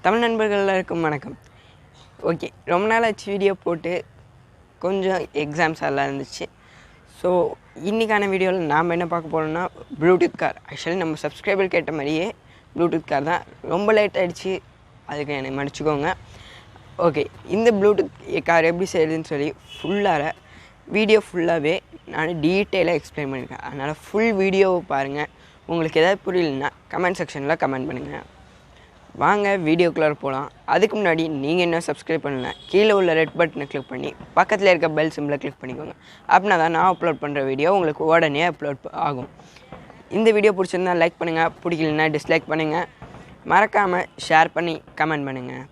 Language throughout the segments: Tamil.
தமிழ் நண்பர்கள் எல்லாருக்கும் வணக்கம். ஓகே, ரொம்ப நாள் ஆச்சு வீடியோ போட்டு, கொஞ்சம் எக்ஸாம்ஸ் எல்லாம் இருந்துச்சு. ஸோ இன்றைக்கான வீடியோவில் நாம் என்ன பார்க்க போகிறோம்னா ப்ளூடூத் கார். ஆக்சுவலி நம்ம சப்ஸ்கிரைபர் கேட்ட மாதிரியே ப்ளூடூத் கார் தான். ரொம்ப லேட் ஆகிடுச்சு, அதுக்கு என்னை மன்னிச்சுக்கோங்க. ஓகே, இந்த ப்ளூடூத் கார் எப்படி செய்யுதுன்னு சொல்லி வீடியோ ஃபுல்லாகவே நான் டீட்டெயிலாக எக்ஸ்பிளைன் பண்ணியிருக்கேன். அதனால் ஃபுல் வீடியோவை பாருங்கள். உங்களுக்கு எதாவது புரியலன்னா கமெண்ட் செக்ஷனில் கமெண்ட் பண்ணுங்கள். வாங்க வீடியோக்குள்ளே போகலாம். அதுக்கு முன்னாடி நீங்கள் என்ன சப்ஸ்கிரைப் பண்ணல, கீழே உள்ள ரெட் பட்டனை கிளிக் பண்ணி பக்கத்தில் இருக்க பெல் சிம்பிளை கிளிக் பண்ணிக்கோங்க. அப்படின்னா தான் நான் அப்லோட் பண்ணுற வீடியோ உங்களுக்கு உடனே அப்லோட் ஆகும். இந்த வீடியோ பிடிச்சிருந்தா லைக் பண்ணுங்கள், பிடிக்கலன்னா டிஸ்லைக் பண்ணுங்கள். மறக்காமல் ஷேர் பண்ணி கமெண்ட் பண்ணுங்கள்.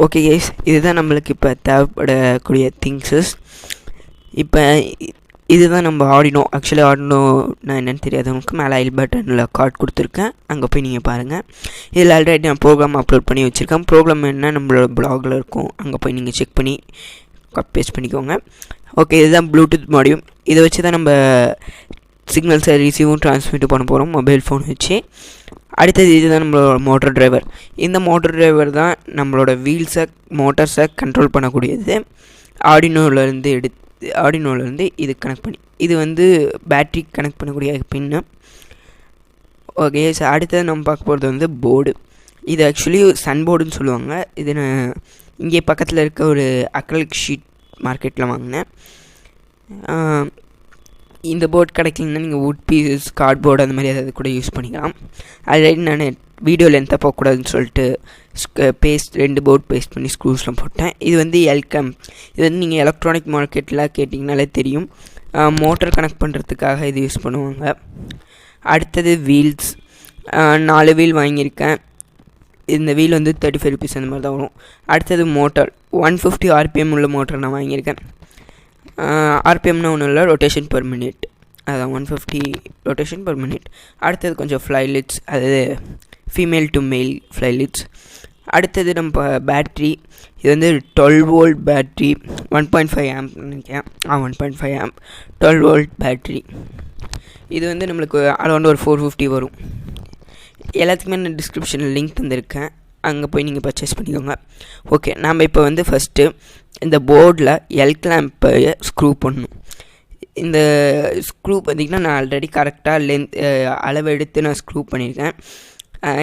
ஓகே கைஸ், இதுதான் நம்மளுக்கு இப்போ தேவைப்படக்கூடிய திங்ஸஸ். இப்போ இதுதான் நம்ம ஆடினோ. ஆக்சுவலி ஆடினோ நான் என்னென்னு தெரியாதவங்களுக்கு மேலே ஐல் பட்டனில் கார்டு கொடுத்துருக்கேன், அங்கே போய் நீங்கள் பாருங்கள். இதில் ஆல்ரெடி நான் ப்ரோக்ராம் அப்லோட் பண்ணி வச்சுருக்கேன். ப்ரோக்ராம் என்ன நம்மளோட ப்ளாகில் இருக்கும், அங்கே போய் நீங்கள் செக் பண்ணி பேஸ்ட் பண்ணிக்கோங்க. ஓகே, இதுதான் ப்ளூடூத் மாடியூல். இதை வச்சு தான் நம்ம சிக்னல்ஸை ரிசீவும் ட்ரான்ஸ்மிட்டும் பண்ண போகிறோம் மொபைல் ஃபோன் வச்சு. அடுத்தது இதுதான் நம்மளோட மோட்டர் டிரைவர். இந்த மோட்டர் டிரைவர் தான் நம்மளோட வீல்ஸை மோட்டார்ஸை கண்ட்ரோல் பண்ணக்கூடியது. ஆர்டினோலேருந்து இது கனெக்ட் பண்ணி, இது வந்து பேட்ரி கனெக்ட் பண்ணக்கூடிய பின்னு. ஓகே, ஸோ அடுத்தது நம்ம பார்க்க போகிறது வந்து போர்டு. இது ஆக்சுவலி சன் போர்டுன்னு சொல்லுவாங்க. இது நான் இங்கே பக்கத்தில் இருக்க ஒரு அக்ரிலிக் ஷீட் மார்க்கெட்டில் வாங்கினேன். இந்த போர்டு கிடைக்கலன்னா நீங்கள் வுட் பீஸஸ், கார்ட்போர்டு அந்த மாதிரி ஏதாவது கூட யூஸ் பண்ணிக்கலாம். ஆல்ரெடி நான் வீடியோ லென்த்தாக போகக்கூடாதுன்னு சொல்லிட்டு ரெண்டு போர்டு பேஸ்ட் பண்ணி ஸ்க்ரூஸ்லாம் போட்டேன். இது வந்து எல்கம். இது வந்து நீங்கள் எலக்ட்ரானிக் மார்க்கெட்டில் கேட்டிங்கனாலே தெரியும். மோட்டர் கனெக்ட் பண்ணுறதுக்காக இது யூஸ் பண்ணுவாங்க. அடுத்தது வீல்ஸ். 4 வீல் வாங்கியிருக்கேன். இந்த வீல் வந்து 35 rupees அந்த மாதிரி தான் வரும். அடுத்தது மோட்டார் 150 RPM உள்ள மோட்டர் நான் வாங்கியிருக்கேன். ஆர்பிஎம்னா ஒன்றும் இல்லை, ரொட்டேஷன் பர் மினிட். அதான் 150 ரொட்டேஷன் பர் மினிட். அடுத்தது கொஞ்சம் ஃப்ளைலிட்ஸ், அது ஃபீமேல் டு மேல் ஃப்ளைலிட்ஸ். அடுத்தது நம்ம பேட்ரி. இது வந்து 12 volt பேட்ரி, 1.5 amp நினைக்கிறேன். 1.5 amp 12 volt பேட்ரி. இது வந்து நம்மளுக்கு அரௌண்ட் ஒரு 450 வரும். எல்லாத்துக்குமே நான் டிஸ்கிரிப்ஷனில் லிங்க் தந்திருக்கேன், அங்கே போய் நீங்கள் பர்ச்சேஸ் பண்ணிக்கோங்க. ஓகே, நாம் இப்போ வந்து ஃபஸ்ட்டு இந்த போர்டில் எல் கிளாம்பை ஸ்க்ரூ பண்ணணும். இந்த ஸ்க்ரூ பார்த்திங்கன்னா நான் ஆல்ரெடி கரெக்டாக அளவு எடுத்து நான் ஸ்க்ரூ பண்ணியிருக்கேன்.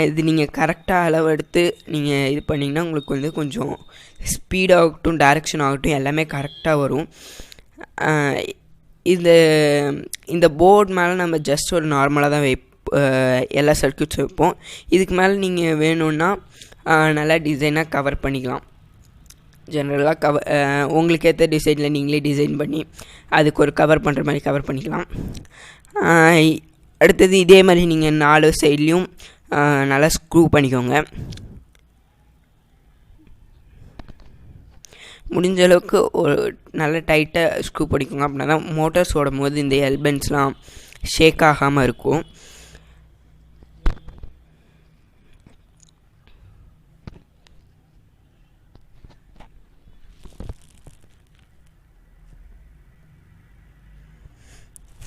இது நீங்கள் கரெக்டாக அளவு எடுத்து நீங்கள் இது பண்ணிங்கன்னா உங்களுக்கு வந்து கொஞ்சம் ஸ்பீடாகட்டும் டைரெக்ஷன் ஆகட்டும் எல்லாமே கரெக்டாக வரும். இந்த போர்டு மேலே நம்ம ஜஸ்ட் ஒரு நார்மலாக தான் எல்லா சர்க்யூட்ஸ் வைப்போம். இதுக்கு மேலே நீங்கள் வேணும்னா நல்லா டிசைனாக கவர் பண்ணிக்கலாம். ஜென்ரலாக உங்களுக்கு ஏற்ற டிசைனில் நீங்களே டிசைன் பண்ணி அதுக்கு ஒரு கவர் பண்ணுற மாதிரி கவர் பண்ணிக்கலாம். அடுத்தது இதே மாதிரி நீங்கள் 4 சைட்லேயும் நல்லா ஸ்க்ரூ பண்ணிக்கோங்க. முடிஞ்ச அளவுக்கு ஒரு நல்ல டைட்டாக ஸ்க்ரூ பண்ணிக்கோங்க. அப்படின்னா தான் மோட்டார்ஸ் ஓடும் போது இந்த எல்பென்ஸ்லாம் ஷேக் ஆகாமல் இருக்கும்.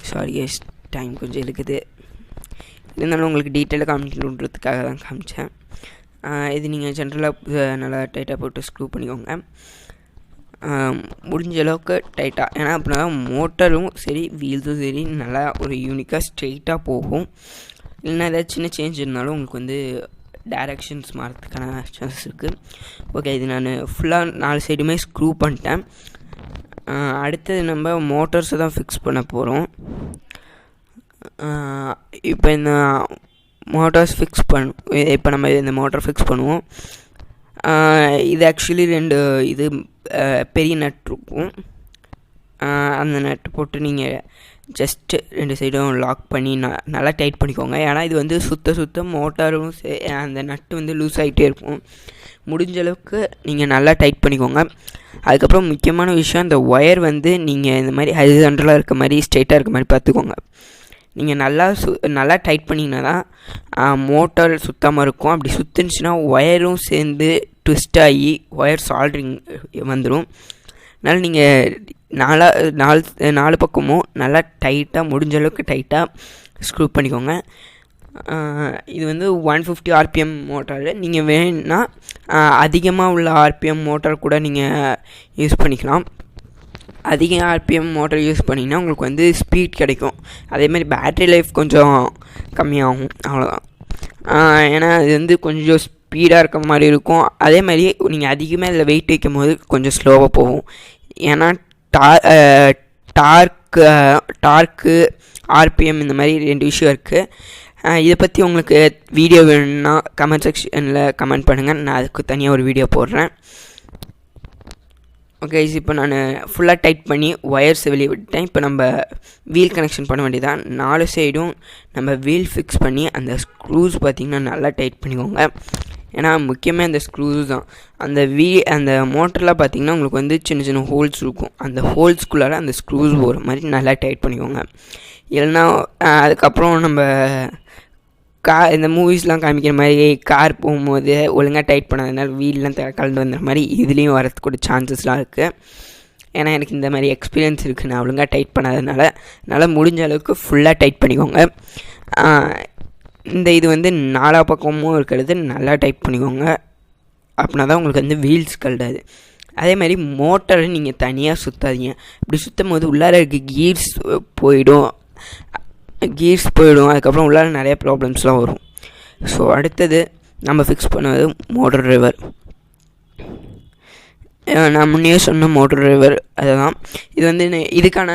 சாரி கேஸ், டைம் கொஞ்சம் இருக்குது. இருந்தாலும் உங்களுக்கு டீட்டெயிலாக காமிக்கணுன்றதுக்காக தான் காமிச்சேன். இது நீங்கள் ஜென்ரலாக நல்லா டைட்டாக போட்டு ஸ்க்ரூ பண்ணிக்கோங்க, முடிஞ்ச அளவுக்கு டைட்டாக. ஏன்னா அப்படின்னா மோட்டரும் சரி வீல்ஸும் சரி நல்லா ஒரு யூனிக்காக ஸ்ட்ரெயிட்டாக போகும். இல்லைன்னா ஏதாவது சின்ன சேஞ்ச் இருந்தாலும் உங்களுக்கு வந்து டைரெக்ஷன்ஸ் மாறதுக்கான சான்சஸ் இருக்குது. ஓகே, இது நான் ஃபுல்லாக 4 சைடுமே ஸ்க்ரூ பண்ணிட்டேன். அடுத்தது நம்ம மோட்டர்ஸை தான் ஃபிக்ஸ் பண்ண போகிறோம். இப்போ இந்த மோட்டார்ஸ் இப்போ நம்ம இந்த மோட்டார் ஃபிக்ஸ் பண்ணுவோம். இது ஆக்சுவலி 2 இது பெரிய நட் இருக்கும். அந்த நட்டு போட்டு நீங்கள் ஜஸ்ட்டு 2 சைடும் லாக் பண்ணி நல்லா டைட் பண்ணிக்கோங்க. ஏன்னா இது வந்து சுத்த மோட்டாரும் அந்த நட்டு வந்து லூஸ் ஆகிட்டே இருக்கும். முடிஞ்ச அளவுக்கு நீங்கள் நல்லா டைட் பண்ணிக்கோங்க. அதுக்கப்புறம் முக்கியமான விஷயம், இந்த ஒயர் வந்து நீங்கள் இந்த மாதிரி ஹரிசாண்டலாக இருக்க மாதிரி ஸ்ட்ரைட்டாக இருக்க மாதிரி பார்த்துக்கோங்க. நீங்கள் நல்லா டைட் பண்ணிங்கன்னா தான் மோட்டார் சுத்தாமல் இருக்கும். அப்படி சுற்றுனுச்சுன்னா ஒயரும் சேர்ந்து ட்விஸ்ட் ஆகி ஒயர் சால்ட்ரிங் வந்துடும். அதனால் நீங்கள் நாலு பக்கமும் நல்லா டைட்டாக முடிஞ்ச அளவுக்கு டைட்டாக ஸ்க்ரூ பண்ணிக்கோங்க. இது வந்து 150 RPM மோட்டார். நீங்கள் வேணுன்னா அதிகமாக உள்ள RPM மோட்டார் கூட நீங்கள் யூஸ் பண்ணிக்கலாம். அதிக RPM மோட்டார் யூஸ் பண்ணிங்கன்னா உங்களுக்கு வந்து ஸ்பீட் கிடைக்கும். அதேமாதிரி பேட்ரி லைஃப் கொஞ்சம் கம்மியாகும், அவ்வளோதான். ஏன்னா இது வந்து கொஞ்சம் ஸ்பீடாக இருக்க மாதிரி இருக்கும். அதே மாதிரி நீங்கள் அதிகமாக இதில் வெயிட் வைக்கும் போது கொஞ்சம் ஸ்லோவாக போகும். ஏன்னா டார்க்கு RPM இந்த மாதிரி 2 விஷயம் இருக்குது. இதை பற்றி உங்களுக்கு வீடியோ வேணும்னா கமெண்ட் செக்ஷனில் கமெண்ட் பண்ணுங்கள், நான் அதுக்கு தனியாக ஒரு வீடியோ போடுறேன். ஓகே, இப்போ நான் ஃபுல்லாக டைட் பண்ணி ஒயர்ஸ் வெளியே விட்டேன். இப்போ நம்ம வீல் கனெக்ஷன் பண்ண வேண்டியதான். 4 சைடும் நம்ம வீல் ஃபிக்ஸ் பண்ணி அந்த ஸ்க்ரூஸ் பார்த்திங்கன்னா நல்லா டைட் பண்ணிக்கோங்க. ஏன்னா முக்கியமாக அந்த ஸ்க்ரூஸ் தான். அந்த மோட்டரில் பார்த்திங்கன்னா உங்களுக்கு வந்து சின்ன சின்ன ஹோல்ஸ் இருக்கும். அந்த ஹோல்ஸ்குள்ளார அந்த ஸ்க்ரூஸ் போகிற மாதிரி நல்லா டைட் பண்ணிக்கோங்க. இல்லைன்னா அதுக்கப்புறம் நம்ம இந்த மூவிஸ்லாம் காமிக்கிற மாதிரி கார் போகும்போது ஒழுங்காக டைட் பண்ணாதனால வீல்லாம் கலந்து வந்துற மாதிரி இதுலேயும் வரதுக்கு கூட சான்சஸ்லாம் இருக்குது. ஏன்னா எனக்கு இந்த மாதிரி எக்ஸ்பீரியன்ஸ் இருக்குது, நான் ஒழுங்காக டைட் பண்ணாதனால முடிஞ்ச அளவுக்கு ஃபுல்லாக டைட் பண்ணிக்கோங்க. இது வந்து 4 பக்கமும் இருக்கிறது நல்லா டைட் பண்ணிக்கோங்க. அப்படின்னா தான் உங்களுக்கு வந்து வீல்ஸ் கலடாது. அதே மாதிரி மோட்டரை நீங்கள் தனியாக சுற்றாதீங்க. இப்படி சுற்றும் போது உள்ளார இருக்க கீர்ஸ் போயிடும். அதுக்கப்புறம் உள்ளார நிறைய ப்ராப்ளம்ஸ்லாம் வரும். ஸோ அடுத்தது நம்ம ஃபிக்ஸ் பண்ணது மோட்டர் டிரைவர். நான் முன்னே சொன்ன மோட்டர் டிரைவர் அதுதான். இது வந்து இதுக்கான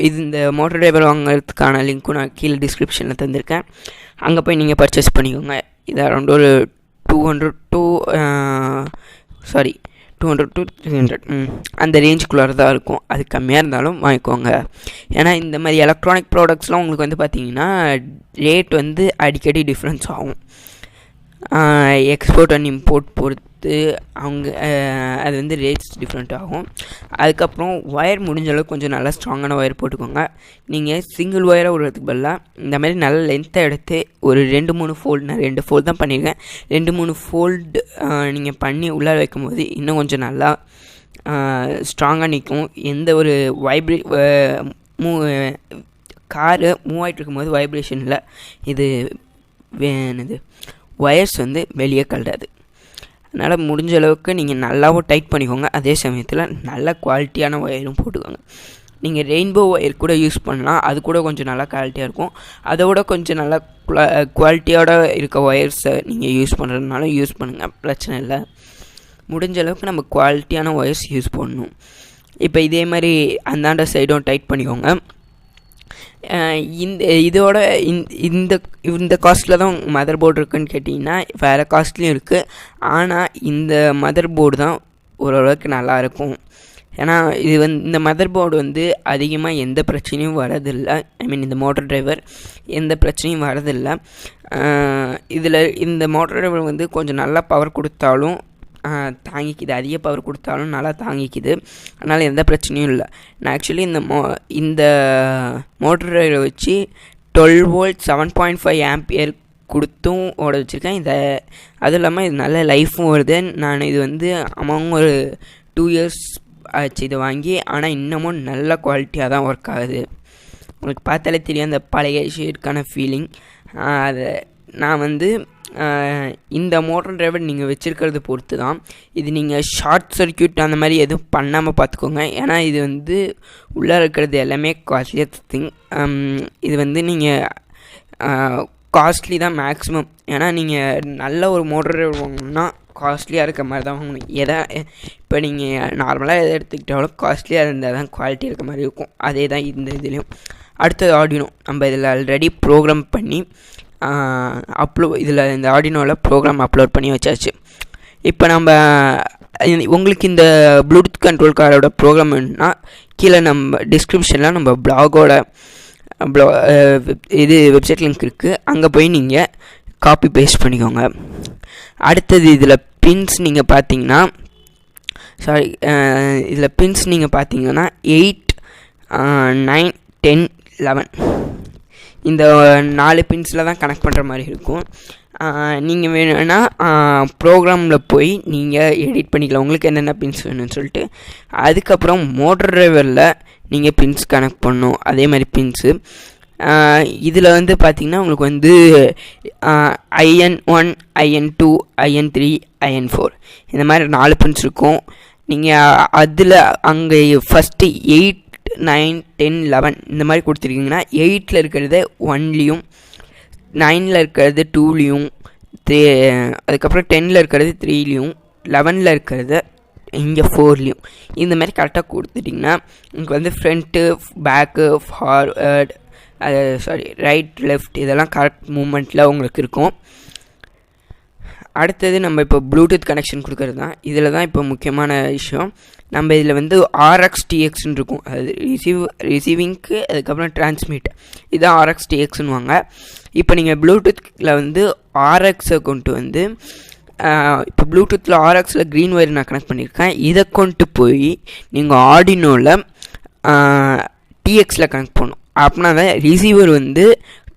இந்த மோட்டர் டிரைவர் வாங்குறதுக்கான லிங்க்கும் நான் கீழே டிஸ்கிரிப்ஷனில் தந்திருக்கேன். அங்கே போய் நீங்கள் பர்ச்சேஸ் பண்ணிக்கோங்க. இது அரௌண்ட் ஒரு 200 to 300 அந்த ரேஞ்சுக்குள்ளார தான் இருக்கும். அது கம்மியாக இருந்தாலும் வாங்கிக்கோங்க. ஏன்னா இந்த மாதிரி எலக்ட்ரானிக் ப்ராடக்ட்ஸ்லாம் உங்களுக்கு வந்து பார்த்திங்கன்னா ரேட் வந்து அடிக்கடி டிஃப்ரென்ஸ் ஆகும். எக்ஸ்போர்ட் அண்ட் இம்போர்ட் பொறுத்து அது வந்து ரேட்ஸ் டிஃப்ரெண்ட் ஆகும். அதுக்கப்புறம் ஒயர் முடிஞ்ச அளவுக்கு கொஞ்சம் நல்லா ஸ்ட்ராங்கான ஒயர் போட்டுக்கோங்க. நீங்கள் சிங்கிள் ஒயராக விடுறதுக்கு பதிலாக இந்த மாதிரி நல்ல லென்த்தாக எடுத்து ஒரு 2-3 ஃபோல்டு, நான் 2 ஃபோல்டு தான் பண்ணியிருக்கேன். 2-3 ஃபோல்டு நீங்கள் பண்ணி உள்ளார வைக்கும் போது இன்னும் கொஞ்சம் நல்லா ஸ்ட்ராங்காக நிற்கும். எந்த ஒரு காரு மூவ் ஆகிட்டு இருக்கும்போது வைப்ரேஷனில் இது ஒயர்ஸ் வந்து வெளியே கலடாது. அதனால் முடிஞ்ச அளவுக்கு நீங்கள் நல்லாவும் டைட் பண்ணிக்கோங்க. அதே சமயத்தில் நல்ல குவாலிட்டியான ஒயரும் போட்டுக்கோங்க. நீங்கள் ரெயின்போ ஒயர் கூட யூஸ் பண்ணலாம், அது கூட கொஞ்சம் நல்லா குவாலிட்டியாக இருக்கும். அதோட கொஞ்சம் நல்லா குவாலிட்டியோட இருக்க ஒயர்ஸை நீங்கள் யூஸ் பண்ணுறதுனால யூஸ் பண்ணுங்கள், பிரச்சனை இல்லை. முடிஞ்ச அளவுக்கு நம்ம குவாலிட்டியான ஒயர்ஸ் யூஸ் பண்ணணும். இப்போ இதே மாதிரி அந்தாண்ட சைடும் டைட் பண்ணிக்கோங்க. இதோட இந்த காஸ்ட்டில் தான் மதர் போர்டு இருக்குதுன்னு கேட்டிங்கன்னா வேறு காஸ்ட்லேயும் இருக்குது. ஆனால் இந்த மதர் போர்டு தான் ஓரளவுக்கு நல்லாயிருக்கும். ஏன்னா இந்த மதர் போர்டு வந்து அதிகமாக எந்த பிரச்சனையும் வரதில்லை. இந்த மோட்டர் டிரைவர் எந்த பிரச்சனையும் வரதில்லை. இந்த மோட்டர் டிரைவர் வந்து கொஞ்சம் நல்லா பவர் கொடுத்தாலும் தாங்கிக்குது, அதிக பவர் கொடுத்தாலும் நல்லா தாங்கிக்குது. அதனால் எந்த பிரச்சனையும் இல்லை. நான் ஆக்சுவலி இந்த மோட்டர் டிரைவரை வச்சு 12 volt 7.5 ஆம்பியர் கொடுத்தும் ஓட வச்சுருக்கேன். அதுவும் இல்லாமல் இது நல்ல லைஃப்பும் வருது. நான் இது வந்து ஒரு 2 years ஆச்சு இதை வாங்கி. ஆனால் இன்னமும் நல்ல குவாலிட்டியாக தான் ஒர்க் ஆகுது. உங்களுக்கு பார்த்தாலே தெரியும் அந்த பழைய ஷேட்கான ஃபீலிங். அதை நான் வந்து இந்த மோட்டர் டிரைவர் நீங்கள் வச்சுருக்கிறது பொறுத்து தான். இது நீங்கள் ஷார்ட் சர்க்யூட் அந்த மாதிரி எதுவும் பண்ணாமல் பார்த்துக்கோங்க. ஏன்னா இது வந்து உள்ளே இருக்கிறது எல்லாமே காஸ்ட்லியஸ்ட் திங். இது வந்து நீங்கள் காஸ்ட்லி தான் மேக்ஸிமம். ஏன்னா நீங்கள் நல்ல ஒரு மோட்டர் டிரைவர் வாங்கணுன்னா காஸ்ட்லியாக இருக்க மாதிரி தான் வாங்கணும். இப்போ நீங்கள் நார்மலாக எதை எடுத்துக்கிட்டாலும் காஸ்ட்லியாக இருந்தால் தான் குவாலிட்டி இருக்க மாதிரி இருக்கும். அதே தான் இந்த இதுலேயும். அடுத்தது ஆர்டினோ. நம்ம இதில் ஆல்ரெடி ப்ரோக்ராம் பண்ணி இந்த ஆர்டினோவில் ப்ரோக்ராம் அப்லோட் பண்ணி வச்சாச்சு. இப்போ நம்ம உங்களுக்கு இந்த ப்ளூடூத் கண்ட்ரோல் காரோட ப்ரோக்ராம் வேணுன்னா கீழே நம்ம டிஸ்கிரிப்ஷனில் நம்ம பிளாகோட வெப்சைட் லிங்க் இருக்குது. அங்கே போய் நீங்கள் காப்பி பேஸ்ட் பண்ணிக்கோங்க. அடுத்தது இதில் பின்ஸ் நீங்கள் பார்த்தீங்கன்னா 8, 9, 10, 11 இந்த 4 பின்ஸில் தான் கனெக்ட் பண்ணுற மாதிரி இருக்கும். நீங்கள் வேணும்னா ப்ரோக்ராமில் போய் நீங்கள் எடிட் பண்ணிக்கலாம் உங்களுக்கு என்னென்ன பின்ஸ் வேணும்னு சொல்லிட்டு. அதுக்கப்புறம் மோட்டர் டிரைவரில் நீங்கள் பின்ஸ் கனெக்ட் பண்ணணும். அதே மாதிரி பின்ஸு இதில் வந்து பார்த்திங்கன்னா உங்களுக்கு வந்து IN1 IN2 IN3 IN4 இந்த மாதிரி 4 பின்ஸ் இருக்கும். நீங்கள் அதில் அங்கே ஃபஸ்ட்டு 8 9 10 11 இந்த மாதிரி கொடுத்துருக்கீங்கன்னா 8ல் இருக்கிறது 1லேயும் 9ல் இருக்கிறது 2லேயும் அதுக்கப்புறம் 10ல் இருக்கிறது 3லேயும் 11ல் இருக்கிறது இங்கே 4லேயும் இந்த மாதிரி கரெக்டாக கொடுத்துட்டிங்கன்னா உங்களுக்கு வந்து front back forward right left இதெல்லாம் கரெக்ட் மூமெண்ட்டில் உங்களுக்கு இருக்கும். அடுத்தது நம்ம இப்போ ப்ளூடூத் கனெக்ஷன் கொடுக்கறது தான். இதில் தான் இப்போ முக்கியமான விஷயம். நம்ம இதில் வந்து RxTXன்னு இருக்கும். அது ரிசீவிங்க்கு அதுக்கப்புறம் டிரான்ஸ்மிட் இதுதான் RxTXன்னுவாங்க. இப்போ நீங்கள் ப்ளூடூத்தில் வந்து RXை கொண்டு வந்து இப்போ ப்ளூடூத்தில் RXயில் க்ரீன் ஒயர் நான் கனெக்ட் பண்ணியிருக்கேன். இதை கொண்டு போய் நீங்கள் ஆர்டினோவில் TXயில் கனெக்ட் பண்ணணும். அப்படின்னா தான் ரிசீவர் வந்து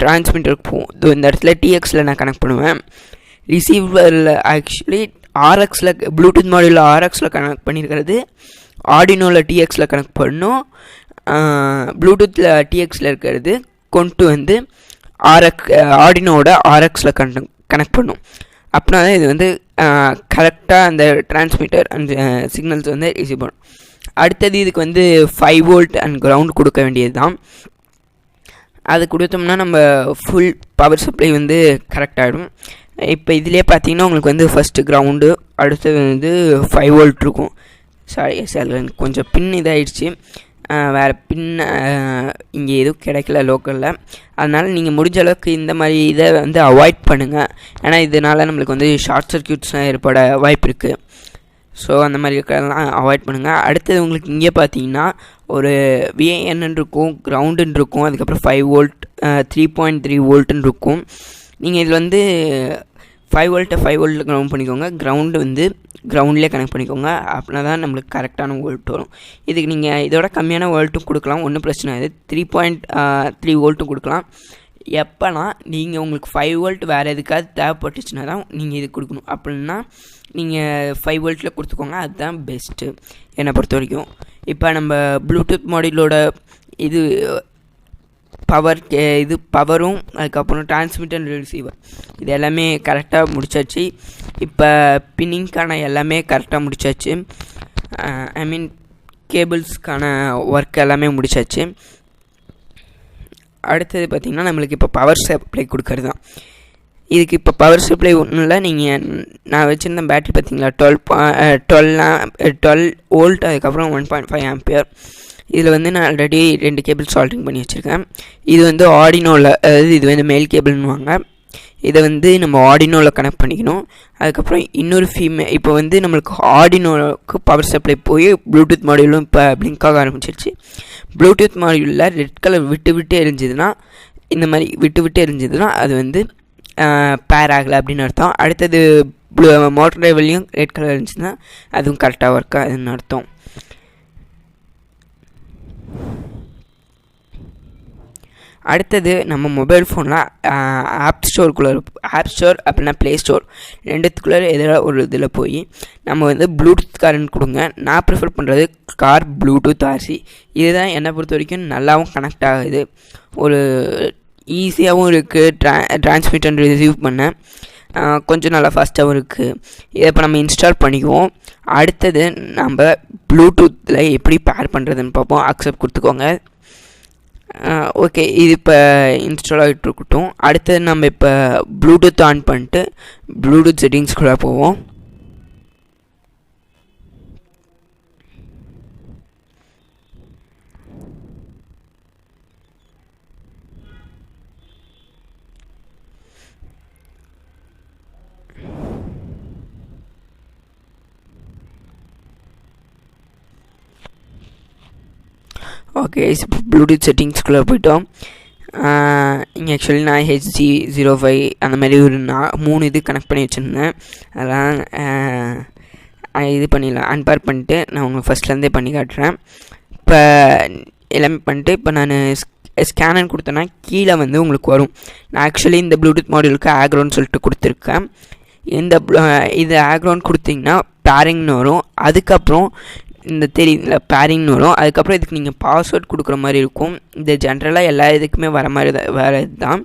டிரான்ஸ்மிட்டருக்கு போகும். இந்த இடத்துல TXயில் நான் கனெக்ட் பண்ணுவேன். ரிசீவரில் ஆக்சுவலி RXயில் ப்ளூடூத் மாடியூலில் RXயில் கனெக்ட் பண்ணியிருக்கிறது ஆர்டினோவில் TXயில் கனெக்ட் பண்ணணும். ப்ளூடூத்தில் TXயில் இருக்கிறது கொண்டு வந்து ஆர்டினோட RXயில் கனெக்ட் பண்ணும். அப்படின்னா தான் இது வந்து கரெக்டாக அந்த டிரான்ஸ்மிட்டர் அந்த சிக்னல்ஸ் வந்து ரிசீவ் பண்ணும். அடுத்தது இதுக்கு வந்து 5 வோல்ட் அண்ட் கிரவுண்ட் கொடுக்க வேண்டியது தான். அது கொடுத்தோம்னா நம்ம ஃபுல் பவர் சப்ளை வந்து கரெக்டாகிடும். இப்போ இதிலே பார்த்தீங்கன்னா உங்களுக்கு வந்து ஃபஸ்ட்டு கிரவுண்டு அடுத்தது வந்து 5 வோல்ட் இருக்கும். சாரி கொஞ்சம் பின் இதாகிடுச்சு. வேறு பின் இங்கே எதுவும் கிடைக்கல லோக்கலில். அதனால் நீங்கள் முடிஞ்ச அளவுக்கு இந்த மாதிரி இதை வந்து அவாய்ட் பண்ணுங்கள். ஏன்னா இதனால் நம்மளுக்கு வந்து ஷார்ட் சர்க்யூட்ஸ்லாம் ஏற்பட வாய்ப்பு இருக்குது. ஸோ அந்த மாதிரி இருக்கிறதெல்லாம் அவாய்ட் பண்ணுங்கள். அடுத்தது உங்களுக்கு இங்கே பார்த்தீங்கன்னா ஒரு VIN இருக்கும், கிரவுண்டுன்னு இருக்கும், அதுக்கப்புறம் 5 வோல்ட் 3.3 வோல்ட்டுன்னு இருக்கும். நீங்கள் இதில் வந்து 5 வோல்ட்டை 5 வோல்ட்டில் கிரவுண்ட் பண்ணிக்கோங்க. கிரவுண்டு வந்து கிரவுண்ட்லேயே கனெக்ட் பண்ணிக்கோங்க. அப்படின்னா தான் நம்மளுக்கு கரெக்டான வோல்ட் வரும். இதுக்கு நீங்கள் இதோட கம்மியான வோல்ட்டும் கொடுக்கலாம், ஒன்றும் பிரச்சனை இது 3.3 வோல்ட்டும் கொடுக்கலாம். எப்போனா நீங்கள் உங்களுக்கு 5 வோல்ட் வேறு எதுக்காவது தேவைப்பட்டுச்சுன்னா தான் நீங்கள் இது கொடுக்கணும். அப்படின்னா நீங்கள் 5 வோல்ட்டில் கொடுத்துக்கோங்க, அதுதான் பெஸ்ட்டு என்னை பொறுத்த வரைக்கும். இப்போ நம்ம ப்ளூடூத் மாடியூலோட இது பவரும் அதுக்கப்புறம் டிரான்ஸ்மிட்டர் ரிசீவர் இது எல்லாமே கரெக்டாக முடிச்சாச்சு. இப்போ பின்னிங்க்கான எல்லாமே கரெக்டாக முடிச்சாச்சு. ஐ மீன் கேபிள்ஸ்க்கான ஒர்க் எல்லாமே முடிச்சாச்சு. அடுத்தது பார்த்திங்கன்னா நம்மளுக்கு இப்போ பவர் சப்ளை கொடுக்கறது தான். இதுக்கு இப்போ பவர் சப்ளை ஒன்றும் இல்லை. நீங்கள் நான் வச்சுருந்த பேட்டரி பார்த்திங்களா 12 வோல்ட் அதுக்கப்புறம் 1.5 ஆம்பியர். இதில் வந்து நான் ஆல்ரெடி 2 கேபிள் சால்ட்ரிங் பண்ணி வச்சுருக்கேன். இது வந்து ஆர்டினோவில், அதாவது இது வந்து மேல் கேபிள்னுவாங்க. இதை வந்து நம்ம ஆர்டினோவில் கனெக்ட் பண்ணிக்கணும். அதுக்கப்புறம் இன்னொரு இப்போ வந்து நம்மளுக்கு ஆர்டினோவுக்கு பவர் சப்ளை போய் ப்ளூடூத் மாடியூலும் இப்போ பிளிங்க் ஆக ஆரம்பிச்சிருச்சு. ப்ளூடூத் மாடியூலில் ரெட் கலர் விட்டு எரிஞ்சுதுன்னா இந்த மாதிரி விட்டு எரிஞ்சுதுன்னா அது வந்து பேர் ஆகலை அப்படின்னு அர்த்தம். அடுத்தது மோட்டர் டிரைவர்லையும் ரெட் கலர் இருந்துச்சுன்னா அதுவும் கரெக்டாக ஒர்க் ஆகுதுன்னு அர்த்தம். அடுத்தது நம்ம மொபைல் ஃபோனில் ஆப் ஸ்டோர் அப்படின்னா ப்ளே ஸ்டோர் ரெண்டுத்துக்குள்ளே எதிராக ஒரு இதில் போய் நம்ம வந்து ப்ளூடூத் கார்னு கொடுங்க. நான் ப்ரிஃபர் பண்ணுறது கார் ப்ளூடூத் RC. இதுதான் என்னை பொறுத்த வரைக்கும் நல்லாவும் கனெக்ட் ஆகுது, ஒரு ஈஸியாகவும் இருக்குது, டிரான்ஸ்மிட்டர் ரிசீவ் பண்ண கொஞ்சம் நல்லா ஃபாஸ்ட்டாகவும் இருக்குது. இதை இப்போ நம்ம இன்ஸ்டால் பண்ணிக்குவோம். அடுத்தது நம்ம ப்ளூடூத்தில் எப்படி பேர் பண்ணுறதுன்னு பார்ப்போம். அக்செப்ட் கொடுத்துக்கோங்க. ஓகே, இது இப்போ இன்ஸ்டால் ஆகிட்டு இருக்கட்டும். அடுத்தது நம்ம இப்போ ப்ளூடூத் ஆன் பண்ணிட்டு ப்ளூடூத் செட்டிங்ஸ்குள்ளே போவோம். ஓகே, இப்போ ப்ளூடூத் செட்டிங்ஸ்குள்ளே போய்ட்டோம். இங்கே ஆக்சுவலி நான் HG05 அந்த மாதிரி ஒரு 3 இது கனெக்ட் பண்ணி வச்சுருந்தேன். அதெல்லாம் இது பண்ணிடலாம். அன்பேர் பண்ணிட்டு நான் உங்களுக்கு ஃபஸ்ட்லேருந்தே பண்ணி காட்டுறேன். இப்போ எல்லாமே பண்ணிட்டு இப்போ நான் ஸ்கேனன் கொடுத்தோன்னா கீழே வந்து உங்களுக்கு வரும். நான் ஆக்சுவலி இந்த ப்ளூடூத் மாடியூலுக்கு ஆக்ரோன்னு சொல்லிட்டு கொடுத்துருக்கேன். இது ஆக்ரோன் கொடுத்தீங்கன்னா பேரிங்னு வரும். அதுக்கப்புறம் இந்த தெரியுதுல பேரிங்னு வரும். அதுக்கப்புறம் இதுக்கு நீங்கள் பாஸ்வேர்ட் கொடுக்குற மாதிரி இருக்கும். இது ஜென்ரலாக எல்லா இதுக்குமே வர மாதிரி வேறு இதுதான்.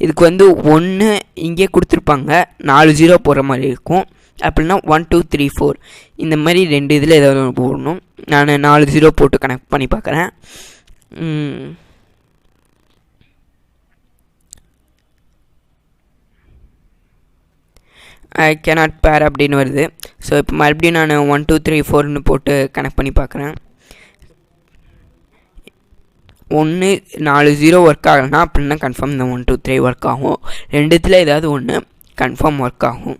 இதுக்கு வந்து 1 இங்கே கொடுத்துருப்பாங்க, 4 0 போடுற மாதிரி இருக்கும். அப்படின்னா 1 2 3 4 இந்த மாதிரி 2 இதில் ஏதாவது போடணும். நான் 4 0 போட்டு கனெக்ட் பண்ணி பார்க்குறேன். ஐ கேனாட் பேர் அப்படின்னு வருது. ஸோ இப்போ மறுபடியும் நான் 1 2 3 4ன்னு போட்டு கனெக்ட் பண்ணி பார்க்குறேன். 1 4 0 ஒர்க் ஆகலைன்னா அப்படின்னா கன்ஃபார்ம் இந்த 1 2 3 ஒர்க் ஆகும். ரெண்டுத்தில் ஏதாவது ஒன்று கன்ஃபார்ம் ஒர்க் ஆகும்.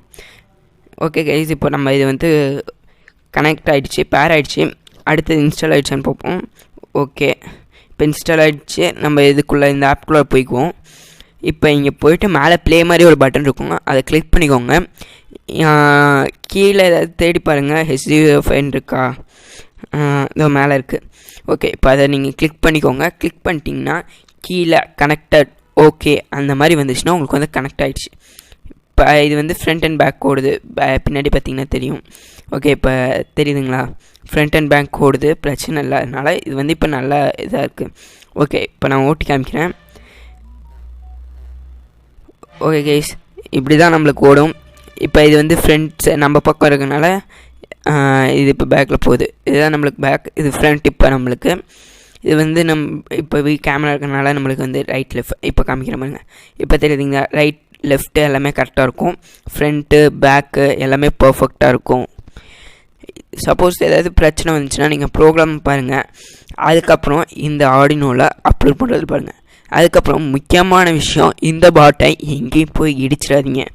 ஓகே கைஸ், இப்போ நம்ம இது வந்து கனெக்ட் ஆகிடுச்சு, பேர் ஆகிடுச்சு. அடுத்தது இன்ஸ்டால் ஆகிடுச்சான்னு பார்ப்போம். ஓகே, இப்போ இன்ஸ்டால் ஆகிடுச்சு. நம்ம இதுக்குள்ளே இந்த ஆப்குள்ளே போய்க்குவோம். இப்போ இங்கே போய்ட்டு மேலே ப்ளே மாதிரி ஒரு பட்டன் இருக்குங்க, அதை கிளிக் பண்ணிக்கோங்க. கீழே ஏதாவது தேடி பாருங்கள், HDFN இருக்கா, இதோ மேலே இருக்குது. ஓகே, இப்போ அதை நீங்கள் கிளிக் பண்ணிக்கோங்க. கிளிக் பண்ணிட்டீங்கன்னா கீழே கனெக்டட் ஓகே அந்த மாதிரி வந்துச்சுன்னா உங்களுக்கு வந்து கனெக்ட் ஆகிடுச்சு. இப்போ இது வந்து ஃப்ரண்ட் அண்ட் பேக் ஓடுது, பின்னாடி பார்த்திங்கன்னா தெரியும். ஓகே, இப்போ தெரியுதுங்களா, ஃப்ரண்ட் அண்ட் பேக் ஓடுது, பிரச்சனை இல்லை. அதனால் இது வந்து இப்போ நல்லா இதாக இருக்குது. ஓகே, இப்போ நான் ஓட்டி காமிக்கிறேன். ஓகே கைஸ், இப்படி தான் நம்மளுக்கு ஓடும். இப்போ இது வந்து ஃப்ரண்ட்ஸ் நம்ம பக்கம் இருக்கனால இது இப்போ பேக்கில் போகுது. இதுதான் நம்மளுக்கு பேக், இது ஃப்ரண்ட். இப்போ நம்மளுக்கு இது வந்து இப்போ கேமரா இருக்கனால நம்மளுக்கு வந்து ரைட் லெஃப்ட் இப்போ காமிக்கிற மாதிரிங்க. இப்போ தெரியுதுங்களா, ரைட் லெஃப்ட்டு எல்லாமே கரெக்டாக இருக்கும். ஃப்ரண்ட்டு பேக்கு எல்லாமே பர்ஃபெக்டாக இருக்கும். சப்போஸ் ஏதாவது பிரச்சனை வந்துச்சுன்னா நீங்கள் ப்ரோக்ராம் பாருங்கள். அதுக்கப்புறம் இந்த ஆர்டினோவில் அப்லோட் பண்ணுறது பாருங்கள். அதுக்கப்புறம் முக்கியமான விஷயம், இந்த பாட்டை எங்கேயும் போய் இடிச்சிடாதீங்க.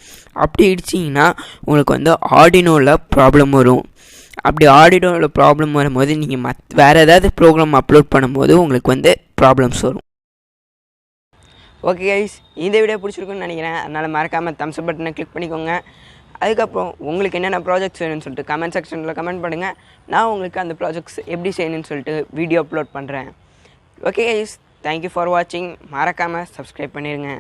அப்படி இடிச்சிங்கன்னா உங்களுக்கு வந்து ஆர்டினோவில் ப்ராப்ளம் வரும். அப்படி ஆர்டினோவில் ப்ராப்ளம் வரும்போது நீங்கள் வேறு ஏதாவது ப்ரோக்ராம் அப்லோட் பண்ணும்போது உங்களுக்கு வந்து ப்ராப்ளம்ஸ் வரும். ஓகே கைஸ், இந்த வீடியோ பிடிச்சிருக்குன்னு நினைக்கிறேன். அதனால் மறக்காமல் தம்ஸ் அப் பட்டனை கிளிக் பண்ணிக்கோங்க. அதுக்கப்புறம் உங்களுக்கு என்னென்ன ப்ராஜெக்ட்ஸ் வேணும்னு சொல்லிட்டு கமெண்ட் செக்ஷனில் கமெண்ட் பண்ணுங்கள். நான் உங்களுக்கு அந்த ப்ராஜெக்ட்ஸ் எப்படி செய்யணும்னு சொல்லிட்டு வீடியோ அப்லோட் பண்ணுறேன். ஓகே கைஸ், தேங்க்யூ ஃபார் வாட்சிங். மறக்காமல் சப்ஸ்கிரைப் பண்ணிடுங்க.